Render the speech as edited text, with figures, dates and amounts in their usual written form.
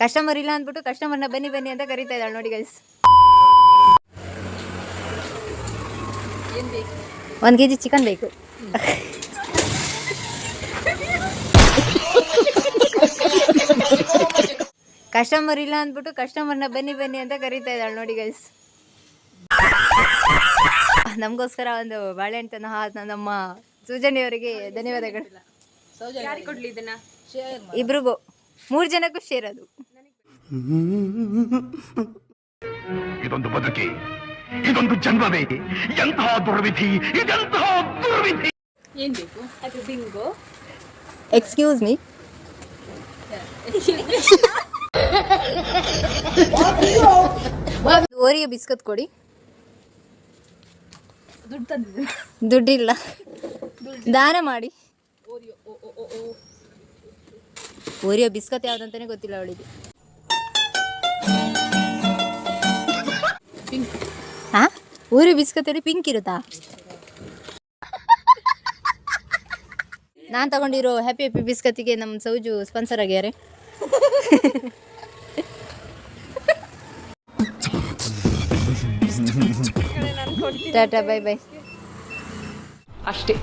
Customer ಇಲ್ಲ ಅಂದ್ಬಿಟ್ಟು ಕಸ್ಟಮರ್ನ ಬನ್ನಿ ಬನ್ನಿ ಅಂತ ಕರೀತಾ ಇದ್ದಾಳೆ ನೋಡಿ ಗೈಸ್. 1 kg ಚಿಕನ್ ಬೇಕು. ಕಸ್ಟಮರ್ ಇಲ್ಲ ಅಂದ್ಬಿಟ್ಟು ಕಸ್ಟಮರ್ನ ಬನ್ನಿ ಬನ್ನಿ ಅಂತ ಕರೀತಾ ಇದ್ದಾಳೆ ನೋಡಿ ಗೈಸ್. ನಮಗೋಸ್ಕರ ಒಂದು ಬಾಳೆಹಣ್ಣು ತಂದ ನಮ್ಮ ಸೂಜನಿಯವರಿಗೆ ಧನ್ಯವಾದಗಳು. ಇಬ್ರಿಗೂ 3 ಜನಕ್ಕೂ ಶೇರ್ ಅದು. ಇದೊಂದು ಬದುಕಿ, ಇದೊಂದು ಜನ್ಮವೇ, ಎಂತಹ ದುರ್ವಿಧಿ, ಇದೆಂತಹ ದುರ್ವಿಧಿ. ಏನ್ ಬೇಕು? ಅದು bingo. Excuse me, Oreo biscuit ಕೊಡಿ. ದುಡ್ಡು ತಂದಿದ್ದೆ. ದುಡ್ಡಿಲ್ಲ, ದಾನ ಮಾಡಿ. ಓರಿಯೋ ಬಿಸ್ಕತ್ ಯಾವ್ದಂತಾನೆ ಗೊತ್ತಿಲ್ಲ ಅವಳಿಗೆ. ಹಾ, ಓರಿಯೋ ಬಿಸ್ಕತ್ ಅಲ್ಲಿ ಪಿಂಕ್ ಇರುತ್ತಾ? ನಾನು ತಗೊಂಡಿರೋ ಹ್ಯಾಪಿ ಹ್ಯಾಪಿ ಬಿಸ್ಕತ್ತಿಗೆ ನಮ್ಮ ಸೌಜು ಸ್ಪಾನ್ಸರ್ ಆಗ್ಯಾರೆ. Ta ta, bye bye. ಅಷ್ಟೇ.